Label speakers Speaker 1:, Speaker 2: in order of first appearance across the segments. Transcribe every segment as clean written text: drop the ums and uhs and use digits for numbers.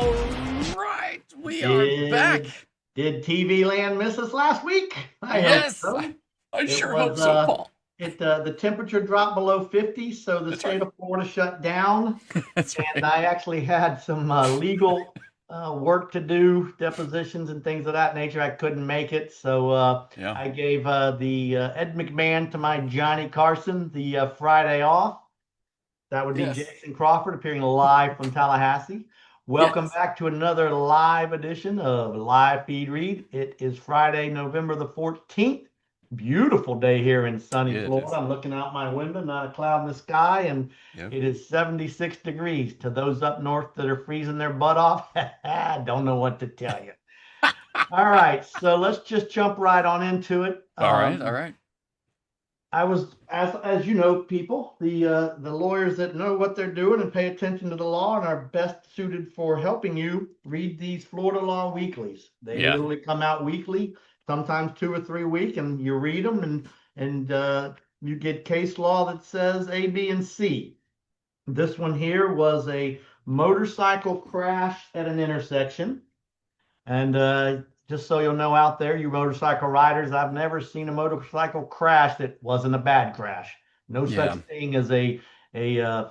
Speaker 1: All right, we are back.
Speaker 2: Did TV Land miss us last week? I hope
Speaker 1: Yes,
Speaker 2: so.
Speaker 1: I
Speaker 2: It
Speaker 1: sure hope
Speaker 2: was
Speaker 1: so, Paul.
Speaker 2: the temperature dropped below 50, so the
Speaker 1: That's
Speaker 2: state
Speaker 1: right.
Speaker 2: of Florida shut down,
Speaker 1: That's
Speaker 2: and
Speaker 1: right.
Speaker 2: I actually had some legal work to do, depositions and things of that nature. I couldn't make it, so
Speaker 1: Yeah.
Speaker 2: I gave the Ed McMahon to my Johnny Carson the Friday off. That would be
Speaker 1: Yes.
Speaker 2: Jason Crawford appearing live from Tallahassee. Welcome
Speaker 1: Yes.
Speaker 2: back to another live edition of Live Feed Read. It is Friday, November the 14th. Beautiful day here in sunny
Speaker 1: It
Speaker 2: Florida.
Speaker 1: is.
Speaker 2: I'm looking out my window, not a cloud in the sky, and
Speaker 1: Yep.
Speaker 2: it is 76 degrees. To those up north that are freezing their butt off, I don't know what to tell you. All right, so let's just jump right on into it.
Speaker 1: All right. All right.
Speaker 2: I was, as you know, people, the lawyers that know what they're doing and pay attention to the law and are best suited for helping you read these Florida Law Weeklies. They
Speaker 1: Yeah.
Speaker 2: literally come out weekly, sometimes 2 or 3 a week, and you read them and you get case law that says A, B, and C. This one here was a motorcycle crash at an intersection. And just so you'll know out there, you motorcycle riders, I've never seen a motorcycle crash that wasn't a bad crash. No such
Speaker 1: Yeah.
Speaker 2: thing as a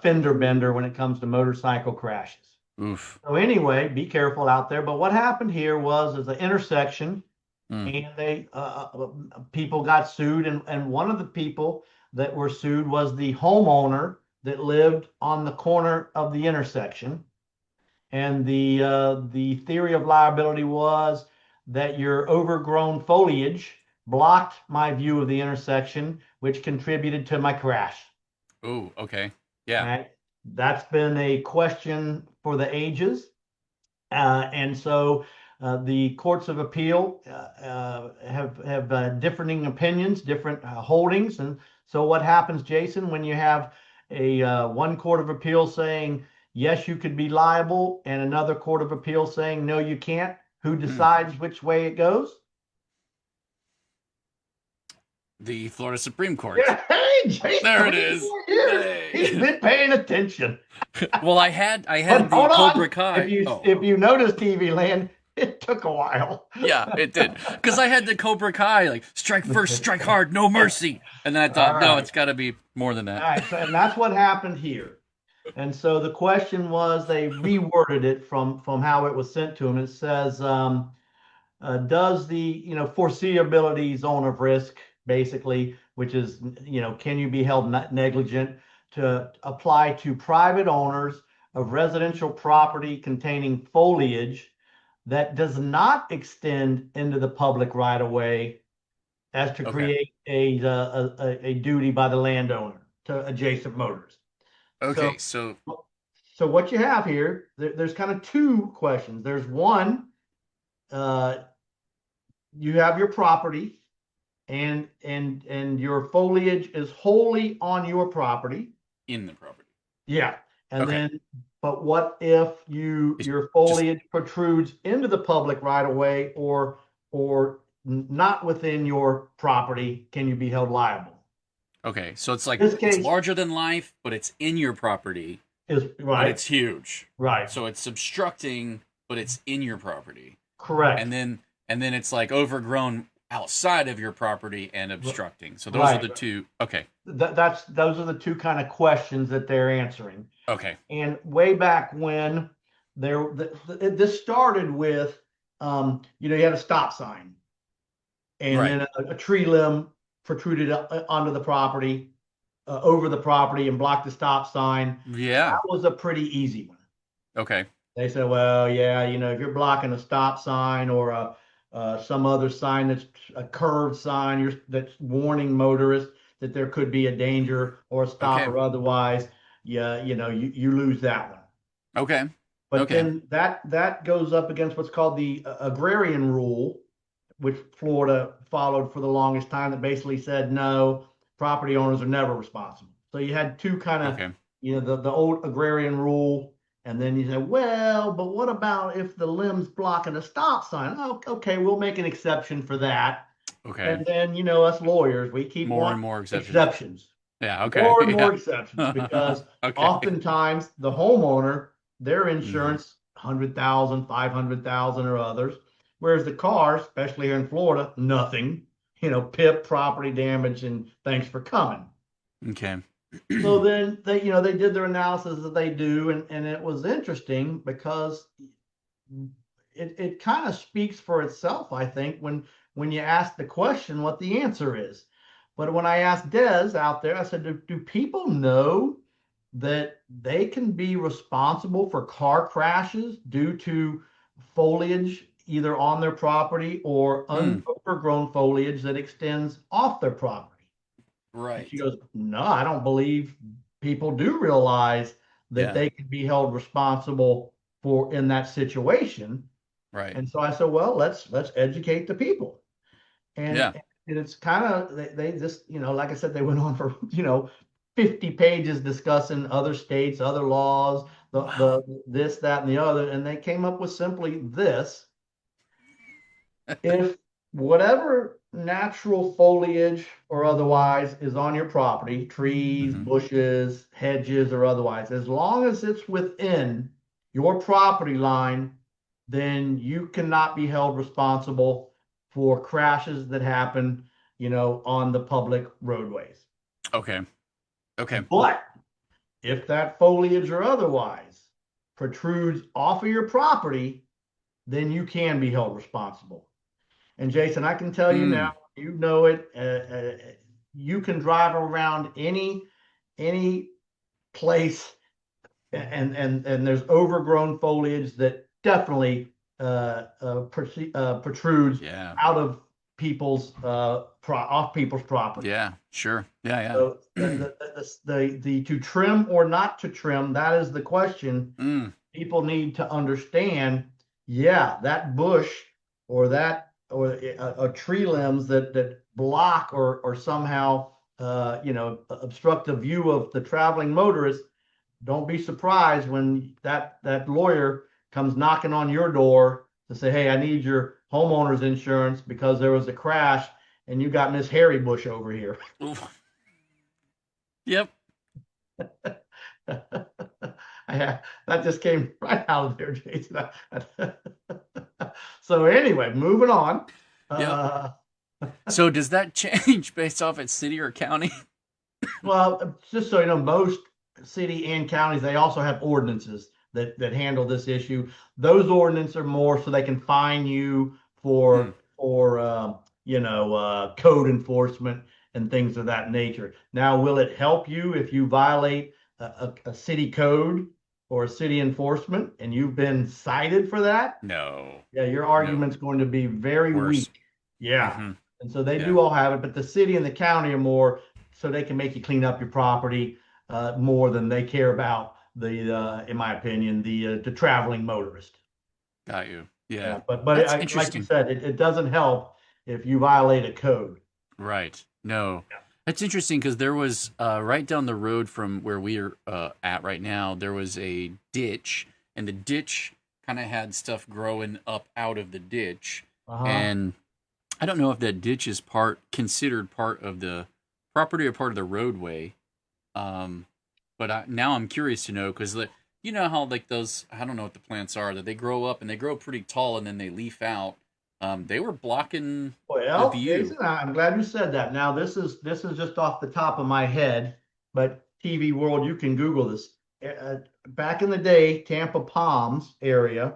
Speaker 2: fender bender when it comes to motorcycle crashes.
Speaker 1: Oof.
Speaker 2: So anyway, be careful out there. But what happened here was is an intersection,
Speaker 1: Mm.
Speaker 2: and they people got sued, and one of the people that were sued was the homeowner that lived on the corner of the intersection. And the theory of liability was that your overgrown foliage blocked my view of the intersection, which contributed to my crash.
Speaker 1: Ooh. Okay.
Speaker 2: All
Speaker 1: Yeah.
Speaker 2: right. That's been a question for the ages. And so the courts of appeal have differing opinions, different holdings. And so what happens, Jason, when you have a one court of appeal saying yes, you could be liable, and another court of appeal saying no, you can't? Who
Speaker 1: Mm.
Speaker 2: decides which way it goes?
Speaker 1: The Florida Supreme Court.
Speaker 2: Yeah, hey, Jason,
Speaker 1: There it
Speaker 2: 24
Speaker 1: is.
Speaker 2: years. He's
Speaker 1: Hey.
Speaker 2: been paying attention.
Speaker 1: Well, I had
Speaker 2: But
Speaker 1: the
Speaker 2: hold
Speaker 1: Cobra
Speaker 2: on. If
Speaker 1: Kai.
Speaker 2: you
Speaker 1: Oh.
Speaker 2: if you notice TV Land, it took a while.
Speaker 1: Yeah, it did. Because I had the Cobra Kai, like, strike first, strike hard, no mercy. And then I
Speaker 2: All
Speaker 1: thought, no,
Speaker 2: right.
Speaker 1: it's got to be more than
Speaker 2: All
Speaker 1: that.
Speaker 2: right. So, and that's what happened here. And so the question was, they reworded it from how it was sent to him. It says, does the foreseeability zone of risk, basically, which is can you be held negligent, to apply to private owners of residential property containing foliage that does not extend into the public right of way, as to
Speaker 1: Okay.
Speaker 2: create a duty by the landowner to adjacent motors. So,
Speaker 1: Okay, so
Speaker 2: so what you have here, there's kind of two questions. There's one, uh, you have your property, and your foliage is wholly on your property.
Speaker 1: in the property.
Speaker 2: Yeah. And
Speaker 1: Okay.
Speaker 2: then, but what if
Speaker 1: It's
Speaker 2: your
Speaker 1: just
Speaker 2: foliage protrudes into the public right of way, or not within your property? Can you be held liable?
Speaker 1: okay. So it's like
Speaker 2: This
Speaker 1: it's
Speaker 2: case
Speaker 1: larger than life, but it's in your property,
Speaker 2: is
Speaker 1: but
Speaker 2: right,
Speaker 1: it's huge.
Speaker 2: right,
Speaker 1: So it's obstructing, but it's in your property.
Speaker 2: correct,
Speaker 1: And then it's like overgrown outside of your property and obstructing. So those are
Speaker 2: right.
Speaker 1: the two. Okay.
Speaker 2: Those are the two kind of questions that they're answering.
Speaker 1: Okay.
Speaker 2: And way back when, this started with, you had a stop sign, and
Speaker 1: Right.
Speaker 2: then a tree limb protruded onto the property, over the property, and blocked the stop sign.
Speaker 1: Yeah.
Speaker 2: That was a pretty easy one.
Speaker 1: Okay.
Speaker 2: They said, well, yeah, if you're blocking a stop sign, or some other sign that's a curved sign, that's warning motorists that there could be a danger or a stop
Speaker 1: Okay.
Speaker 2: or otherwise, yeah, you lose that one.
Speaker 1: Okay.
Speaker 2: But
Speaker 1: Okay.
Speaker 2: then that goes up against what's called the agrarian rule, which Florida followed for the longest time, that basically said no, property owners are never responsible. So you had two kind of,
Speaker 1: Okay.
Speaker 2: the old agrarian rule, and then you say, well, but what about if the limb's blocking a stop sign? Oh, okay, we'll make an exception for that.
Speaker 1: Okay.
Speaker 2: And then, us lawyers, we keep
Speaker 1: More and
Speaker 2: wanting
Speaker 1: more exceptions.
Speaker 2: exceptions,
Speaker 1: Yeah. Okay.
Speaker 2: more and
Speaker 1: Yeah.
Speaker 2: more exceptions, because
Speaker 1: Okay.
Speaker 2: oftentimes the homeowner, their
Speaker 1: Hmm.
Speaker 2: insurance 100,000, 500,000 or others. Whereas the cars, especially here in Florida, nothing, PIP, property damage, and thanks for coming.
Speaker 1: Okay.
Speaker 2: So then they did their analysis that they do, and it was interesting because it kind of speaks for itself, I think, when you ask the question what the answer is. But when I asked Des out there, I said, do people know that they can be responsible for car crashes due to foliage either on their property or
Speaker 1: Mm,
Speaker 2: overgrown foliage that extends off their property? And she
Speaker 1: right.
Speaker 2: goes, no, I don't believe people do realize that
Speaker 1: Yeah.
Speaker 2: they can be held responsible for in that situation.
Speaker 1: Right.
Speaker 2: And so I said, well, let's educate the people.
Speaker 1: Yeah.
Speaker 2: And it's kind of they just, like I said, they went on for, 50 pages discussing other states, other laws,
Speaker 1: Wow.
Speaker 2: the this, that, and the other, and they came up with simply this: if whatever natural foliage or otherwise is on your property, trees,
Speaker 1: Hmm.
Speaker 2: bushes, hedges, or otherwise, as long as it's within your property line, then you cannot be held responsible for crashes that happen, on the public roadways.
Speaker 1: Okay. Okay.
Speaker 2: But if that foliage or otherwise protrudes off of your property, then you can be held responsible. And Jason, I can tell you now,
Speaker 1: Mm.
Speaker 2: you know it. You can drive around any place, and there's overgrown foliage that definitely protrudes
Speaker 1: Yeah.
Speaker 2: out of people's off people's property.
Speaker 1: Yeah. Sure. Yeah.
Speaker 2: So
Speaker 1: Yeah.
Speaker 2: the to trim or not to trim, that is the question.
Speaker 1: Mm.
Speaker 2: People need to understand, yeah, that bush or that or a tree limbs that block or somehow obstruct the view of the traveling motorist. Don't be surprised when that lawyer comes knocking on your door to say, hey, I need your homeowner's insurance because there was a crash and you got Miss Harry Bush over here.
Speaker 1: Oof. Yep.
Speaker 2: That just came right out of there, Jason. So anyway, moving on.
Speaker 1: Yep.
Speaker 2: Uh,
Speaker 1: So does that change based off its city or county?
Speaker 2: well, just so you know, most city and counties, they also have ordinances that handle this issue. Those ordinances are more so they can fine you
Speaker 1: Mm.
Speaker 2: for code enforcement and things of that nature. Now, will it help you if you violate a city code or a city enforcement and you've been cited for that?
Speaker 1: No.
Speaker 2: Yeah, your
Speaker 1: No.
Speaker 2: argument's going to be very
Speaker 1: Worse.
Speaker 2: weak. Yeah.
Speaker 1: Hmm.
Speaker 2: And so they
Speaker 1: Yeah.
Speaker 2: do all have it, but the city and the county are more so they can make you clean up your property more than they care about in my opinion, the traveling motorist.
Speaker 1: Got you. Yeah.
Speaker 2: Yeah, but
Speaker 1: That's
Speaker 2: like you
Speaker 1: interesting.
Speaker 2: said, it doesn't help if you violate a code.
Speaker 1: Right. No. That's interesting because there was right down the road from where we are at right now, there was a ditch, and the ditch kind of had stuff growing up out of the ditch.
Speaker 2: Uh-huh.
Speaker 1: And I don't know if that ditch is considered part of the property or part of the roadway. Um, but now I'm curious to know because you know how like those I don't know what the plants are that they grow up and they grow pretty tall and then they leaf out. They were blocking the
Speaker 2: Well,
Speaker 1: view.
Speaker 2: Jason, I'm glad you said that. Now, this is just off the top of my head, but TV World, you can Google this. Back in the day, Tampa Palms area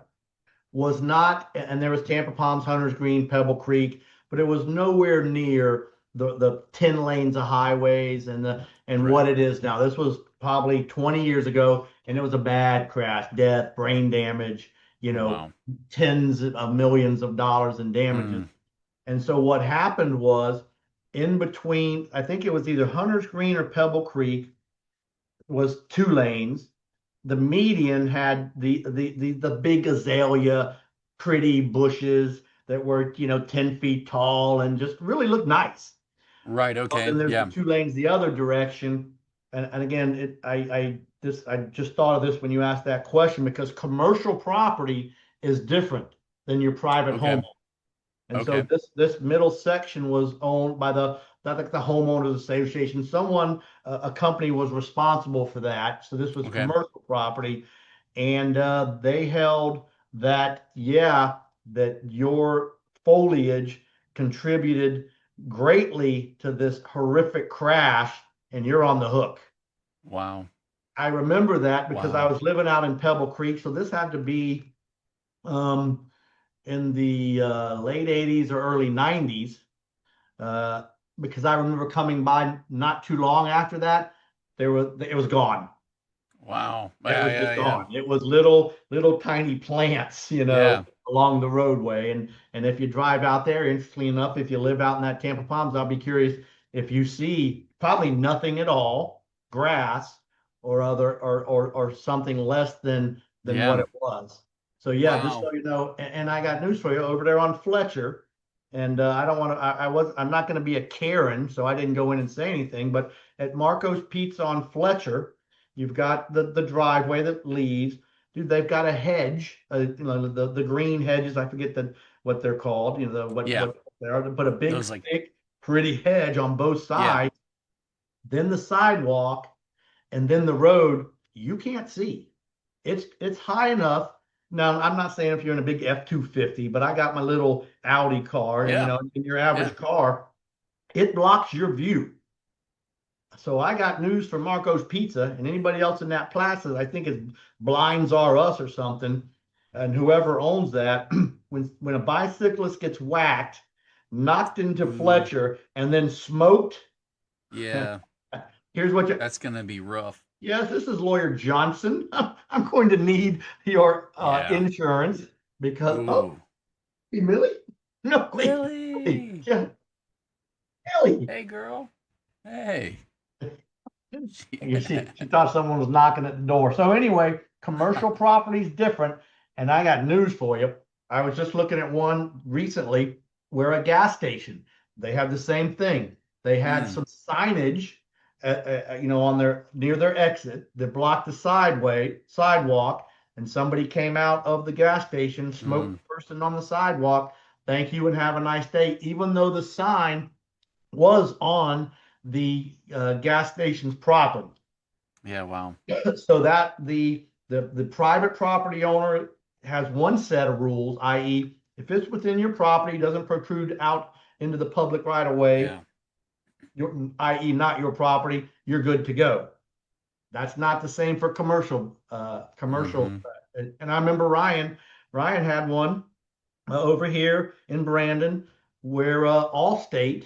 Speaker 2: was not, and there was Tampa Palms, Hunters Green, Pebble Creek, but it was nowhere near the 10 lanes of highways and
Speaker 1: Right.
Speaker 2: what it is now. This was probably 20 years ago, and it was a bad crash, death, brain damage,
Speaker 1: Oh wow.
Speaker 2: tens of millions of dollars in damages.
Speaker 1: Mm,
Speaker 2: And so what happened was in between, I think it was either Hunters Green or Pebble Creek was 2 lanes. The median had the big azalea, pretty bushes that were 10 feet tall and just really looked nice.
Speaker 1: right.
Speaker 2: Well, then
Speaker 1: Okay.
Speaker 2: there's the
Speaker 1: Yeah.
Speaker 2: 2 lanes the other direction. And again, I just thought of this when you asked that question because commercial property is different than your private home.
Speaker 1: Okay.
Speaker 2: And so
Speaker 1: Okay.
Speaker 2: this middle section was owned by the homeowners association. Someone, a company was responsible for that. So this was
Speaker 1: Okay.
Speaker 2: commercial property. and they held that, yeah, that your foliage contributed greatly to this horrific crash, and you're on the hook.
Speaker 1: Wow.
Speaker 2: I remember that because I
Speaker 1: Wow.
Speaker 2: was living out in Pebble Creek, so this had to be um, in the late 80s or early 90s, uh, because I remember coming by not too long after that. It was gone.
Speaker 1: Wow.
Speaker 2: It
Speaker 1: Yeah,
Speaker 2: was
Speaker 1: yeah,
Speaker 2: just
Speaker 1: yeah.
Speaker 2: gone. It was little tiny plants,
Speaker 1: Yeah.
Speaker 2: along the roadway. And if you drive out there, interestingly enough, if you live out in that Tampa Palms, I'll be curious if you see probably nothing at all, grass or other or something less than what
Speaker 1: Yeah.
Speaker 2: it was. So yeah, just
Speaker 1: Wow.
Speaker 2: so you know, and I got news for you over there on Fletcher. And I don't want to. I'm not going to be a Karen, so I didn't go in and say anything. But at Marco's Pizza on Fletcher, you've got the driveway that leads. Dude, they've got a hedge, the green hedges. I forget what they're called.
Speaker 1: Yeah.
Speaker 2: What they are, but a big,
Speaker 1: Those like
Speaker 2: thick, pretty hedge on both
Speaker 1: yeah.
Speaker 2: sides. Then the sidewalk, and then the road. You can't see. It's high enough. Now, I'm not saying if you're in a big F-250, but I got my little Audi car, and
Speaker 1: Yeah.
Speaker 2: in your
Speaker 1: Yeah.
Speaker 2: average car, it blocks your view. So I got news from Marco's Pizza and anybody else in that plaza. I think it's Blinds R Us or something. And whoever owns that, when a bicyclist gets whacked, knocked into
Speaker 1: Ooh.
Speaker 2: Fletcher, and then smoked,
Speaker 1: Yeah.
Speaker 2: here's what you.
Speaker 1: That's gonna be rough.
Speaker 2: Yes, this is Lawyer Johnson. I'm going to need your
Speaker 1: Yeah.
Speaker 2: insurance because, oh,
Speaker 1: Ooh.
Speaker 2: hey, Millie? No, wait, Millie,
Speaker 1: Millie.
Speaker 2: yeah, Millie.
Speaker 1: Hey girl. Hey.
Speaker 2: You see, she thought someone was knocking at the door. So anyway, commercial property is different. And I got news for you. I was just looking at one recently where a gas station, they have the same thing. They had
Speaker 1: Mm.
Speaker 2: some signage, on their near their exit that blocked the sidewalk, and somebody came out of the gas station, smoked
Speaker 1: Mm.
Speaker 2: the person on the sidewalk. Thank you and have a nice day. Even though the sign was on the gas station's property.
Speaker 1: Yeah, wow.
Speaker 2: So that the private property owner has one set of rules, i.e., if it's within your property, doesn't protrude out into the public right of way,
Speaker 1: Yeah.
Speaker 2: i.e., not your property, you're good to go. That's not the same for commercial.
Speaker 1: Mm-hmm.
Speaker 2: And I remember Ryan had one over here in Brandon, where Allstate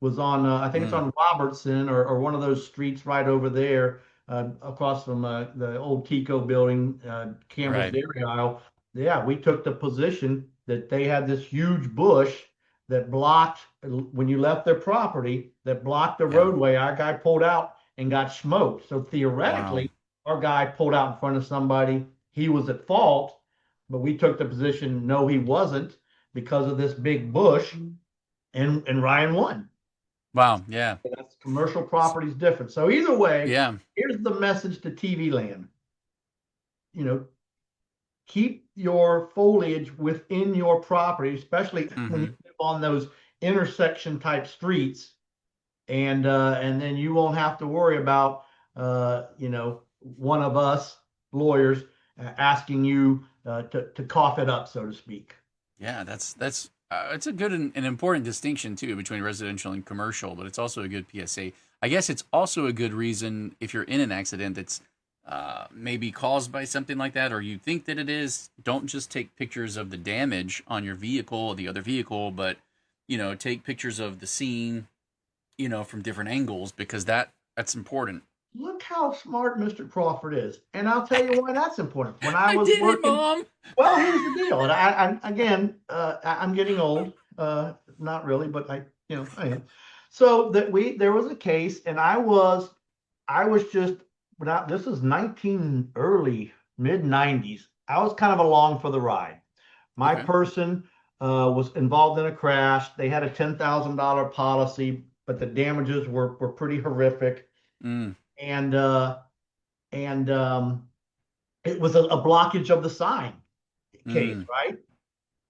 Speaker 2: was on, I think it's
Speaker 1: Mm.
Speaker 2: on Robertson or one of those streets right over there, across from the old Tico building, Campbell's
Speaker 1: Right.
Speaker 2: Dairy Aisle. Yeah, we took the position that they had this huge bush that blocked, when you left their property, that blocked the
Speaker 1: Yeah.
Speaker 2: roadway. Our guy pulled out and got smoked. So
Speaker 1: Wow.
Speaker 2: theoretically, our guy pulled out in front of somebody. He was at fault, but we took the position, no, he wasn't, because of this big bush, and Ryan won.
Speaker 1: Wow. Yeah.
Speaker 2: That's commercial property is different. So either way,
Speaker 1: Yeah.
Speaker 2: here's the message to TV land. You know, keep your foliage within your property, especially when you
Speaker 1: Mm-hmm.
Speaker 2: live on those intersection type streets, and then you won't have to worry about one of us lawyers asking you to cough it up, so to speak.
Speaker 1: Yeah, that's it's a good and important distinction too between residential and commercial, but it's also a good PSA. I guess it's also a good reason if you're in an accident that's maybe caused by something like that, or you think that it is. Don't just take pictures of the damage on your vehicle or the other vehicle, but take pictures of the scene, from different angles because that's important.
Speaker 2: Look how smart Mr. Crawford is. And I'll tell you why that's important. When I
Speaker 1: I
Speaker 2: was
Speaker 1: did it,
Speaker 2: working,
Speaker 1: Mom.
Speaker 2: well, here's the deal. And I'm getting old. Not really, but I am. So there was a case, and I was just, without, this is 19 early mid 90s. I was kind of along for the ride. My
Speaker 1: Okay.
Speaker 2: person was involved in a crash. They had a $10,000 policy, but the damages were pretty horrific,
Speaker 1: Mm,
Speaker 2: and it was a blockage of the sign case,
Speaker 1: mm,
Speaker 2: right?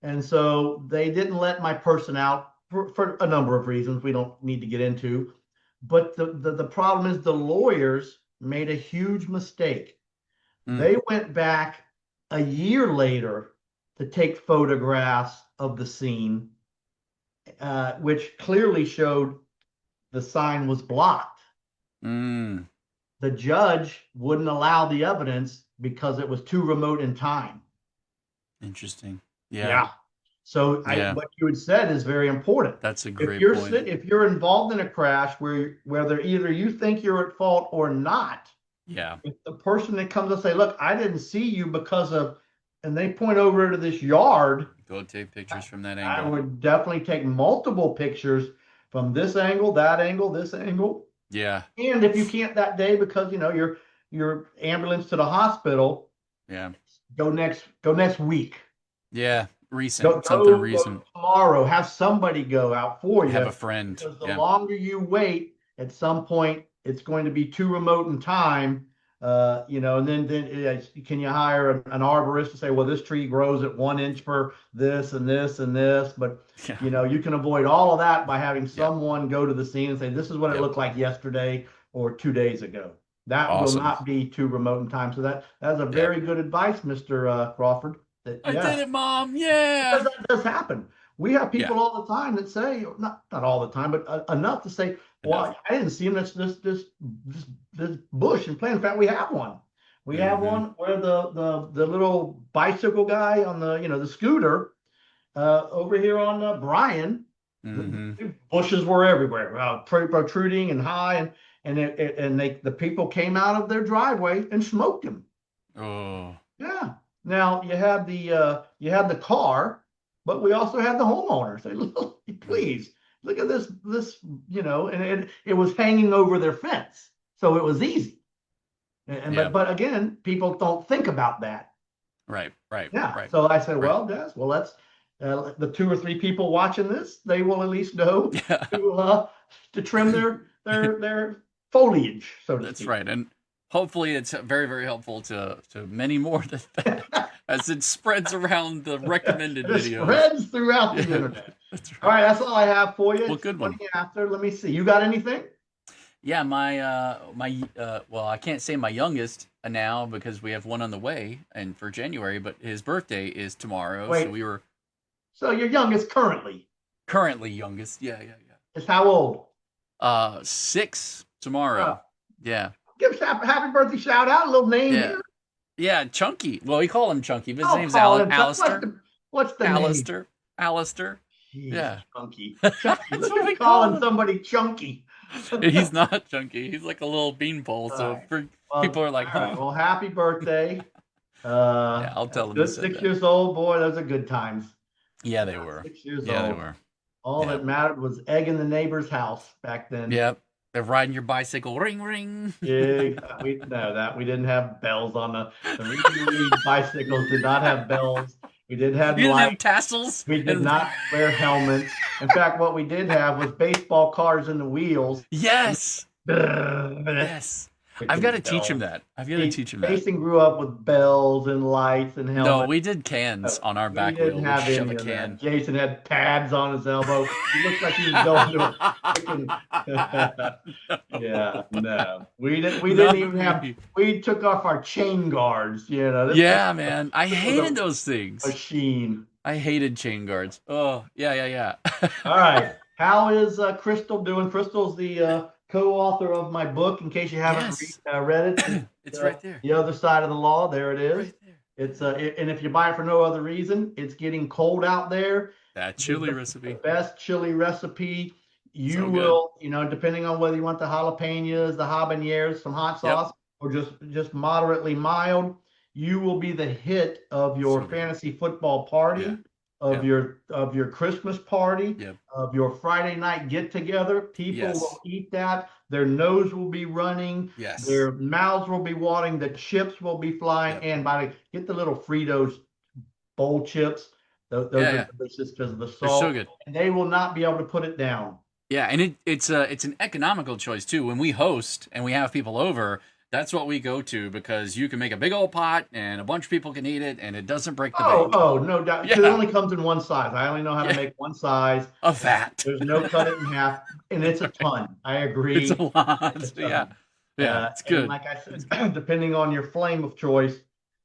Speaker 2: And so they didn't let my person out for a number of reasons we don't need to get into. But the problem is the lawyers made a huge mistake.
Speaker 1: Mm.
Speaker 2: They went back a year later to take photographs of the scene, which clearly showed the sign was blocked.
Speaker 1: Mm.
Speaker 2: The judge wouldn't allow the evidence because it was too remote in time.
Speaker 1: Interesting. Yeah.
Speaker 2: Yeah. So
Speaker 1: Yeah.
Speaker 2: what you had said is very important.
Speaker 1: That's a
Speaker 2: If
Speaker 1: great
Speaker 2: you're
Speaker 1: point.
Speaker 2: if you're involved in a crash whether either you think you're at fault or not,
Speaker 1: Yeah.
Speaker 2: if the person that comes and say, "Look, I didn't see you because of," and they point over to this yard,
Speaker 1: Go take pictures from that
Speaker 2: I
Speaker 1: angle.
Speaker 2: would definitely take multiple pictures from this angle, that angle, this angle.
Speaker 1: Yeah.
Speaker 2: And if you can't that day because your ambulance to the hospital,
Speaker 1: Yeah.
Speaker 2: go next week.
Speaker 1: Yeah. Recent. Something
Speaker 2: Go
Speaker 1: recent.
Speaker 2: tomorrow. Have somebody go out for
Speaker 1: Have a
Speaker 2: you
Speaker 1: friend.
Speaker 2: because the
Speaker 1: Yeah.
Speaker 2: longer you wait, at some point it's going to be too remote in time. And then can you hire an arborist to say, well, this tree grows at 1 inch per this and this and this, but
Speaker 1: Yeah.
Speaker 2: you can avoid all of that by having
Speaker 1: Yep.
Speaker 2: someone go to the scene and say, this is what it
Speaker 1: Yep.
Speaker 2: looked like yesterday or 2 days ago. That will
Speaker 1: Awesome.
Speaker 2: not be too remote in time. So that's a
Speaker 1: Yep.
Speaker 2: very good advice, Mr. Crawford. That
Speaker 1: I did
Speaker 2: yes,
Speaker 1: it, Mom.
Speaker 2: because
Speaker 1: Yeah.
Speaker 2: that does happen. We have
Speaker 1: Yeah.
Speaker 2: people all the time that say, not all the time, but enough to say,
Speaker 1: Enough.
Speaker 2: "Well, I didn't see him. That's this bush and plant." In fact, we have one. We have
Speaker 1: Mm-hmm.
Speaker 2: one where the little bicycle guy on the scooter over here on Bryan,
Speaker 1: Mm-hmm.
Speaker 2: the bushes were everywhere, protruding and high, and the people came out of their driveway and smoked him.
Speaker 1: Oh.
Speaker 2: Yeah. Now you had the car, but we also had the homeowner. Say, look,
Speaker 1: Mm.
Speaker 2: please look at and it was hanging over their fence, so it was easy. And
Speaker 1: Yeah.
Speaker 2: but again, people don't think about that.
Speaker 1: Right. Right.
Speaker 2: Yeah.
Speaker 1: Right.
Speaker 2: So I said,
Speaker 1: Right.
Speaker 2: well, Des, well, let's the 2 or 3 people watching this, they will at least know
Speaker 1: Yeah.
Speaker 2: to trim their foliage, so to
Speaker 1: That's
Speaker 2: speak.
Speaker 1: right. And hopefully it's very, very helpful to many more than that as it spreads around the recommended
Speaker 2: It
Speaker 1: videos.
Speaker 2: spreads throughout the
Speaker 1: Yeah.
Speaker 2: internet.
Speaker 1: That's
Speaker 2: All
Speaker 1: right.
Speaker 2: right, that's all I have for you.
Speaker 1: Well,
Speaker 2: It's
Speaker 1: good one.
Speaker 2: 20 after. Let me see. You got anything?
Speaker 1: Yeah, well, I can't say my youngest now because we have one on the way and for January, but his birthday is tomorrow, so
Speaker 2: Wait.
Speaker 1: we were
Speaker 2: So your youngest currently
Speaker 1: currently youngest. Yeah, yeah,
Speaker 2: is how old?
Speaker 1: yeah. 6
Speaker 2: Uh,
Speaker 1: tomorrow. Yeah.
Speaker 2: give us a happy birthday shout out. A little name
Speaker 1: Yeah.
Speaker 2: here.
Speaker 1: Yeah, Chunky. Well, we call him Chunky, but his
Speaker 2: Don't
Speaker 1: name's
Speaker 2: call him.
Speaker 1: Alistair.
Speaker 2: What's the name?
Speaker 1: Alistair. Alistair.
Speaker 2: Jeez,
Speaker 1: Yeah.
Speaker 2: chunky. Chunky.
Speaker 1: That's
Speaker 2: Look
Speaker 1: what
Speaker 2: at
Speaker 1: we
Speaker 2: calling
Speaker 1: call him.
Speaker 2: somebody chunky.
Speaker 1: He's not chunky. He's like a little beanpole.
Speaker 2: All
Speaker 1: So
Speaker 2: right.
Speaker 1: for
Speaker 2: Well,
Speaker 1: people are like,
Speaker 2: all right.
Speaker 1: huh?
Speaker 2: Well, happy birthday.
Speaker 1: Yeah, I'll tell
Speaker 2: That's
Speaker 1: him you
Speaker 2: good.
Speaker 1: said
Speaker 2: Six
Speaker 1: that.
Speaker 2: years old, boy. Those are good times.
Speaker 1: Yeah, they were.
Speaker 2: 6 years
Speaker 1: Yeah, they
Speaker 2: old.
Speaker 1: were.
Speaker 2: All
Speaker 1: Yeah.
Speaker 2: that mattered was egging the neighbor's house back then.
Speaker 1: Yep. They're riding your bicycle. Ring, ring.
Speaker 2: Yeah, we know that we didn't have bells on the Reed and Reed bicycles. Did not have bells. We did have
Speaker 1: You didn't have
Speaker 2: lights.
Speaker 1: tassels.
Speaker 2: We did not wear helmets. In fact, what we did have was baseball cars in the wheels.
Speaker 1: Yes.
Speaker 2: Freaking
Speaker 1: Yes. I've got to teach him
Speaker 2: bells.
Speaker 1: that. I've got to teach him that.
Speaker 2: Jason grew up with bells and lights and
Speaker 1: No,
Speaker 2: helmets.
Speaker 1: we did cans on our
Speaker 2: We
Speaker 1: back wheel.
Speaker 2: didn't
Speaker 1: We'd
Speaker 2: have
Speaker 1: shove
Speaker 2: any
Speaker 1: a
Speaker 2: of
Speaker 1: can.
Speaker 2: that. Jason had pads on his elbow. He looked like he was going to a freaking. Yeah, no. We didn't even have. We took off our chain guards.
Speaker 1: Yeah, man. I
Speaker 2: this was
Speaker 1: hated
Speaker 2: a
Speaker 1: those things.
Speaker 2: machine.
Speaker 1: I hated chain guards. Oh, yeah, yeah, yeah.
Speaker 2: All right. How is Crystal doing? Crystal's the co-author of my book. In case you haven't
Speaker 1: Yes.
Speaker 2: read it,
Speaker 1: It's right there.
Speaker 2: The Other Side of the Law. There it is.
Speaker 1: Right there.
Speaker 2: It's and if you buy it for no other reason, it's getting cold out there.
Speaker 1: That chili
Speaker 2: The
Speaker 1: recipe.
Speaker 2: best chili recipe. You
Speaker 1: So good.
Speaker 2: will, depending on whether you want the jalapenos, the habaneros, some hot sauce, or just moderately mild, you will be the hit of your
Speaker 1: So good.
Speaker 2: fantasy football party,
Speaker 1: Yeah.
Speaker 2: of your Christmas party,
Speaker 1: Yep.
Speaker 2: of your Friday night get together. People
Speaker 1: Yes.
Speaker 2: will eat that. Their nose will be running.
Speaker 1: Yes.
Speaker 2: Their mouths will be watering. The chips will be flying.
Speaker 1: Yep.
Speaker 2: And get the little Fritos bowl chips. Those
Speaker 1: Yeah.
Speaker 2: are delicious because of the
Speaker 1: They're
Speaker 2: salt.
Speaker 1: so good.
Speaker 2: And they will not be able to put it down.
Speaker 1: Yeah, and it's an economical choice too. When we host and we have people over, that's what we go to because you can make a big old pot and a bunch of people can eat it and it doesn't break the bank.
Speaker 2: Oh, no doubt. 'Cause
Speaker 1: Yeah.
Speaker 2: it only comes in one size. I only know how to make one size.
Speaker 1: Of that.
Speaker 2: There's no cut it in half, and it's a ton. I agree.
Speaker 1: It's a lot.
Speaker 2: It's a
Speaker 1: Yeah.
Speaker 2: ton.
Speaker 1: Yeah, it's
Speaker 2: And
Speaker 1: good.
Speaker 2: like I
Speaker 1: It's
Speaker 2: said,
Speaker 1: good.
Speaker 2: depending on your flame of choice,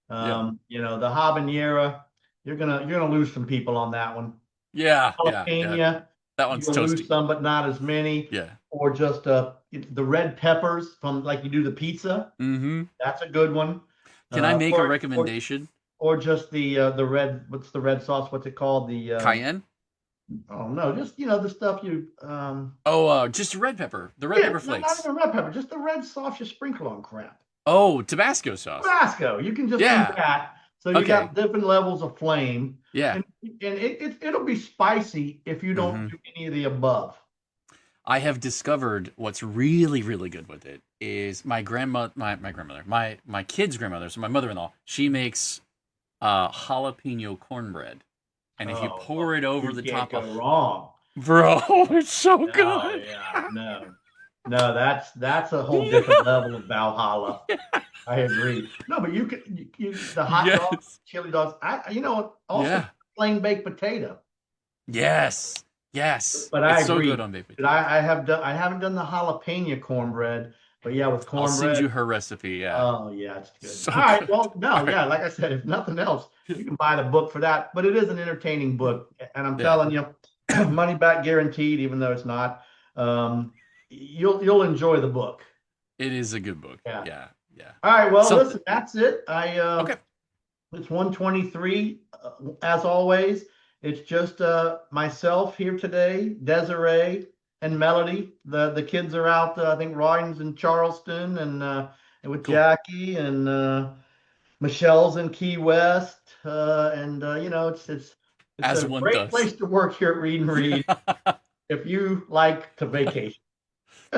Speaker 1: Yeah.
Speaker 2: the habanero, you're gonna lose some people on that one.
Speaker 1: Yeah, yeah, yeah.
Speaker 2: Jalapeno,
Speaker 1: That one's
Speaker 2: you'll lose
Speaker 1: toasty.
Speaker 2: some, but not as many.
Speaker 1: Yeah.
Speaker 2: Or just the red peppers from like you do the pizza.
Speaker 1: Mm-hmm.
Speaker 2: That's a good one.
Speaker 1: Can I make a
Speaker 2: Or
Speaker 1: recommendation?
Speaker 2: or just the red. What's the red sauce? What's it called?
Speaker 1: Cayenne?
Speaker 2: Oh no, just the stuff you
Speaker 1: Oh, just red pepper. The red
Speaker 2: yeah,
Speaker 1: pepper
Speaker 2: not
Speaker 1: flakes.
Speaker 2: even red pepper, just the red sauce you sprinkle on crap.
Speaker 1: Oh, Tabasco sauce.
Speaker 2: Tabasco. You can just do
Speaker 1: Yeah.
Speaker 2: that. So you
Speaker 1: Okay.
Speaker 2: got different levels of flame,
Speaker 1: Yeah.
Speaker 2: and it'll be spicy if you don't
Speaker 1: Mm-hmm.
Speaker 2: do any of the above.
Speaker 1: I have discovered what's really, really good with it is my grandmother, my kid's grandmother, so my mother-in-law, she makes jalapeno cornbread. And if you
Speaker 2: Oh,
Speaker 1: pour it over
Speaker 2: you
Speaker 1: the
Speaker 2: can't
Speaker 1: top
Speaker 2: go
Speaker 1: of,
Speaker 2: wrong.
Speaker 1: bro, it's so
Speaker 2: Oh
Speaker 1: good.
Speaker 2: yeah, no, no, that's a whole different level of Valhalla. I agree. No, but the hot dog,
Speaker 1: Yes.
Speaker 2: chili dogs. Also
Speaker 1: Yeah.
Speaker 2: plain baked potato.
Speaker 1: Yes. Yes.
Speaker 2: But I
Speaker 1: It's so good
Speaker 2: agree.
Speaker 1: on baked
Speaker 2: But
Speaker 1: potato.
Speaker 2: I haven't done the jalapeno cornbread, but yeah, with
Speaker 1: I'll send
Speaker 2: cornbread.
Speaker 1: you her recipe. Yeah.
Speaker 2: Oh yeah, it's good.
Speaker 1: So
Speaker 2: All right.
Speaker 1: good.
Speaker 2: Well,
Speaker 1: All
Speaker 2: no,
Speaker 1: right.
Speaker 2: yeah, like I said, if nothing else, you can buy the book for that. But it is an entertaining book, and I'm
Speaker 1: Yeah.
Speaker 2: telling you, money back guaranteed, even though it's not. You'll enjoy the book.
Speaker 1: It is a good book.
Speaker 2: Yeah.
Speaker 1: Yeah. Yeah.
Speaker 2: All right. Well,
Speaker 1: Something.
Speaker 2: listen, that's it.
Speaker 1: Okay.
Speaker 2: It's 123. As always, it's just myself here today, Desiree and Melody. The kids are out. I think Ryan's in Charleston, and with
Speaker 1: Cool.
Speaker 2: Jackie and Michelle's in Key West. And it's
Speaker 1: As
Speaker 2: a
Speaker 1: one
Speaker 2: great
Speaker 1: does.
Speaker 2: place to work here at Reed and Reed if you like to vacation.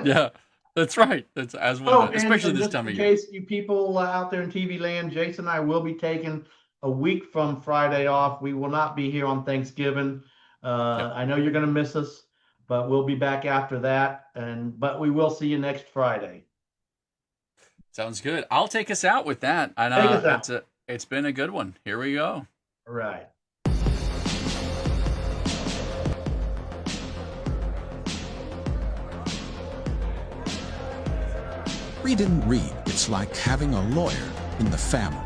Speaker 1: Yeah. That's right. That's as one
Speaker 2: Oh,
Speaker 1: does,
Speaker 2: and,
Speaker 1: especially
Speaker 2: and
Speaker 1: this
Speaker 2: just
Speaker 1: time
Speaker 2: in
Speaker 1: of year.
Speaker 2: case you people out there in TV land, Jason and I will be taking a week from Friday off. We will not be here on Thanksgiving.
Speaker 1: Yep.
Speaker 2: I know you're going to miss us, but we'll be back after that. But we will see you next Friday.
Speaker 1: Sounds good. I'll take us out with that. And
Speaker 2: Take us out.
Speaker 1: it's been a good one. Here we go.
Speaker 2: All right.
Speaker 3: Reed and Reed, it's like having a lawyer in the family.